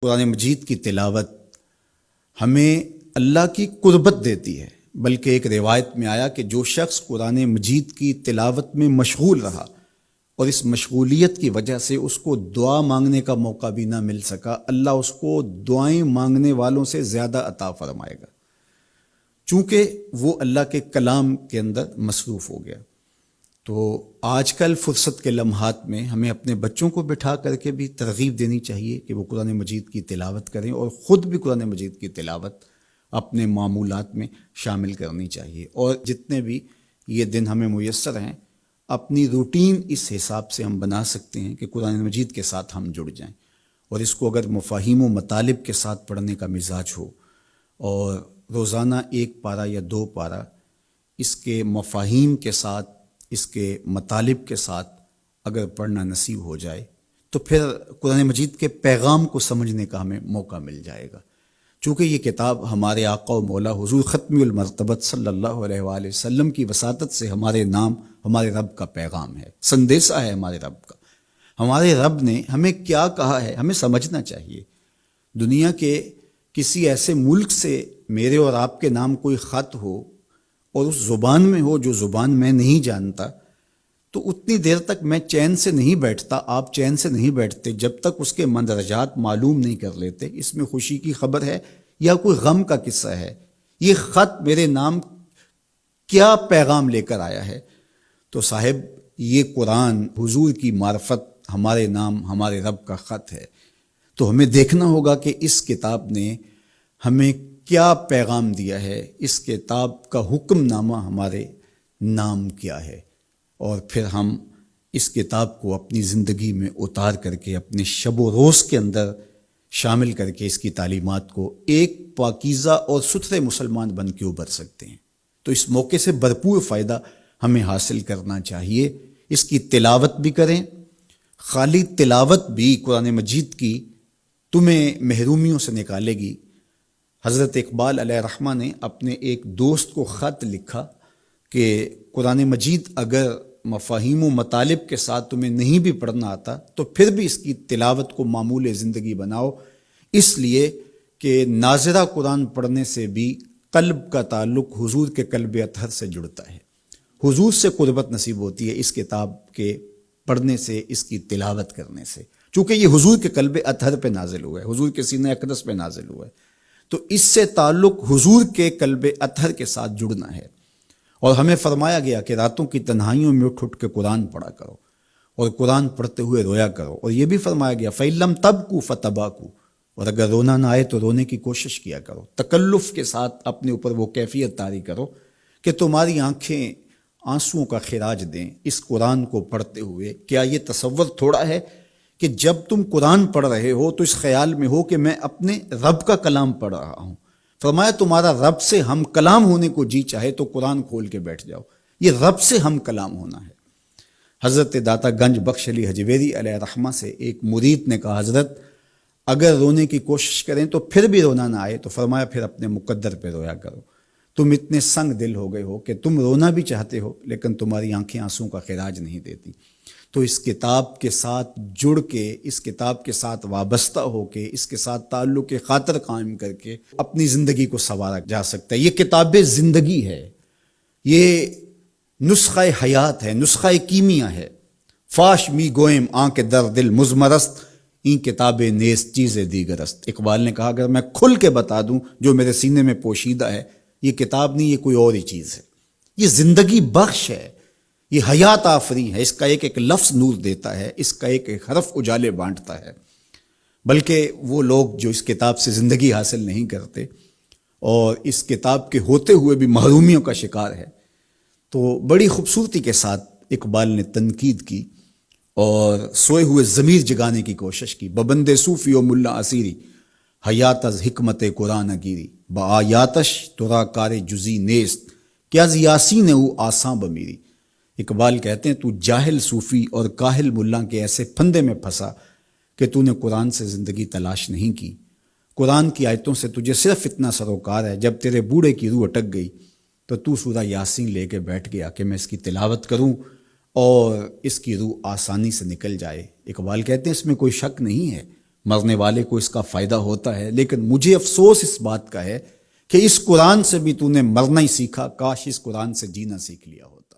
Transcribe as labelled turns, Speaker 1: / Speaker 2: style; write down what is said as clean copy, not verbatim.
Speaker 1: قرآن مجید کی تلاوت ہمیں اللہ کی قربت دیتی ہے، بلکہ ایک روایت میں آیا کہ جو شخص قرآن مجید کی تلاوت میں مشغول رہا اور اس مشغولیت کی وجہ سے اس کو دعا مانگنے کا موقع بھی نہ مل سکا، اللہ اس کو دعائیں مانگنے والوں سے زیادہ عطا فرمائے گا، چونکہ وہ اللہ کے کلام کے اندر مصروف ہو گیا۔ تو آج کل فرصت کے لمحات میں ہمیں اپنے بچوں کو بٹھا کر کے بھی ترغیب دینی چاہیے کہ وہ قرآن مجید کی تلاوت کریں، اور خود بھی قرآن مجید کی تلاوت اپنے معمولات میں شامل کرنی چاہیے۔ اور جتنے بھی یہ دن ہمیں میسر ہیں، اپنی روٹین اس حساب سے ہم بنا سکتے ہیں کہ قرآن مجید کے ساتھ ہم جڑ جائیں، اور اس کو اگر مفاہیم و مطالب کے ساتھ پڑھنے کا مزاج ہو اور روزانہ 1 پارہ یا 2 پارہ اس کے مفاہیم کے ساتھ، اس کے مطالب کے ساتھ اگر پڑھنا نصیب ہو جائے تو پھر قرآن مجید کے پیغام کو سمجھنے کا ہمیں موقع مل جائے گا۔ چونکہ یہ کتاب ہمارے آقا و مولا حضور ختم المرتبت صلی اللہ علیہ وآلہ وسلم کی وساطت سے ہمارے نام ہمارے رب کا پیغام ہے، سندیسہ ہے ہمارے رب کا۔ ہمارے رب نے ہمیں کیا کہا ہے ہمیں سمجھنا چاہیے۔ دنیا کے کسی ایسے ملک سے میرے اور آپ کے نام کوئی خط ہو اور اس زبان میں ہو جو زبان میں نہیں جانتا، تو اتنی دیر تک میں چین سے نہیں بیٹھتا، آپ چین سے نہیں بیٹھتے جب تک اس کے مندرجات معلوم نہیں کر لیتے، اس میں خوشی کی خبر ہے یا کوئی غم کا قصہ ہے، یہ خط میرے نام کیا پیغام لے کر آیا ہے۔ تو صاحب یہ قرآن حضور کی معرفت، ہمارے نام ہمارے رب کا خط ہے۔ تو ہمیں دیکھنا ہوگا کہ اس کتاب نے ہمیں کیا پیغام دیا ہے، اس کتاب کا حکم نامہ ہمارے نام کیا ہے، اور پھر ہم اس کتاب کو اپنی زندگی میں اتار کر کے اپنے شب و روز کے اندر شامل کر کے اس کی تعلیمات کو ایک پاکیزہ اور ستھرے مسلمان بن کے ابھر سکتے ہیں۔ تو اس موقع سے بھرپور فائدہ ہمیں حاصل کرنا چاہیے، اس کی تلاوت بھی کریں۔ خالی تلاوت بھی قرآن مجید کی تمہیں محرومیوں سے نکالے گی۔ حضرت اقبال علیہ رحمہ نے اپنے ایک دوست کو خط لکھا کہ قرآن مجید اگر مفاہیم و مطالب کے ساتھ تمہیں نہیں بھی پڑھنا آتا تو پھر بھی اس کی تلاوت کو معمول زندگی بناؤ، اس لیے کہ ناظرہ قرآن پڑھنے سے بھی قلب کا تعلق حضور کے قلب اطہر سے جڑتا ہے، حضور سے قربت نصیب ہوتی ہے اس کتاب کے پڑھنے سے، اس کی تلاوت کرنے سے، چونکہ یہ حضور کے قلب اطہر پہ نازل ہوا ہے، حضور کے سینہ اقدس پہ نازل ہوا ہے، تو اس سے تعلق حضور کے قلب اطہر کے ساتھ جڑنا ہے۔ اور ہمیں فرمایا گیا کہ راتوں کی تنہائیوں میں اٹھ کے قرآن پڑھا کرو، اور قرآن پڑھتے ہوئے رویا کرو، اور یہ بھی فرمایا گیا فَإِلَّمْ تَبْكُوا فَتَبَاكُوا، اور اگر رونا نہ آئے تو رونے کی کوشش کیا کرو، تکلف کے ساتھ اپنے اوپر وہ کیفیت طاری کرو کہ تمہاری آنکھیں آنسوؤں کا خراج دیں اس قرآن کو پڑھتے ہوئے۔ کیا یہ تصور تھوڑا ہے کہ جب تم قرآن پڑھ رہے ہو تو اس خیال میں ہو کہ میں اپنے رب کا کلام پڑھ رہا ہوں؟ فرمایا تمہارا رب سے ہم کلام ہونے کو جی چاہے تو قرآن کھول کے بیٹھ جاؤ، یہ رب سے ہم کلام ہونا ہے۔ حضرت داتا گنج بخش علی حجویری علیہ رحمہ سے ایک مرید نے کہا حضرت اگر رونے کی کوشش کریں تو پھر بھی رونا نہ آئے تو فرمایا پھر اپنے مقدر پہ رویا کرو، تم اتنے سنگ دل ہو گئے ہو کہ تم رونا بھی چاہتے ہو لیکن تمہاری آنکھیں آنسوؤں کا خراج نہیں دیتی۔ تو اس کتاب کے ساتھ جڑ کے، اس کتاب کے ساتھ وابستہ ہو کے، اس کے ساتھ تعلق خاطر قائم کر کے اپنی زندگی کو سنوارا جا سکتا ہے۔ یہ کتاب زندگی ہے، یہ نسخہ حیات ہے، نسخہ کیمیا ہے۔ فاش می گوئم آنکھ در دل مزمرست، این کتاب نیست چیز دیگرست۔ اقبال نے کہا اگر میں کھل کے بتا دوں جو میرے سینے میں پوشیدہ ہے، یہ کتاب نہیں، یہ کوئی اور ہی چیز ہے، یہ زندگی بخش ہے، یہ حیات آفری ہے، اس کا ایک ایک لفظ نور دیتا ہے، اس کا ایک ایک حرف اجالے بانٹتا ہے۔ بلکہ وہ لوگ جو اس کتاب سے زندگی حاصل نہیں کرتے اور اس کتاب کے ہوتے ہوئے بھی محرومیوں کا شکار ہے، تو بڑی خوبصورتی کے ساتھ اقبال نے تنقید کی اور سوئے ہوئے ضمیر جگانے کی کوشش کی۔ ببند صوفی و ملا اسیری حیات از حکمت قرآن گیری، با آیاتش ترا کار جزی نیست کیا یاسین او آساں بمیری۔ اقبال کہتے ہیں تو جاہل صوفی اور کاہل ملا کے ایسے پھندے میں پھنسا کہ تو نے قرآن سے زندگی تلاش نہیں کی، قرآن کی آیتوں سے تجھے صرف اتنا سروکار ہے، جب تیرے بوڑھے کی روح اٹک گئی تو سورہ یاسین لے کے بیٹھ گیا کہ میں اس کی تلاوت کروں اور اس کی روح آسانی سے نکل جائے۔ اقبال کہتے ہیں اس میں کوئی شک نہیں ہے، مرنے والے کو اس کا فائدہ ہوتا ہے، لیکن مجھے افسوس اس بات کا ہے کہ اس قرآن سے بھی تو نے مرنا ہی سیکھا، کاش اس قرآن سے جینا سیکھ لیا ہوتا۔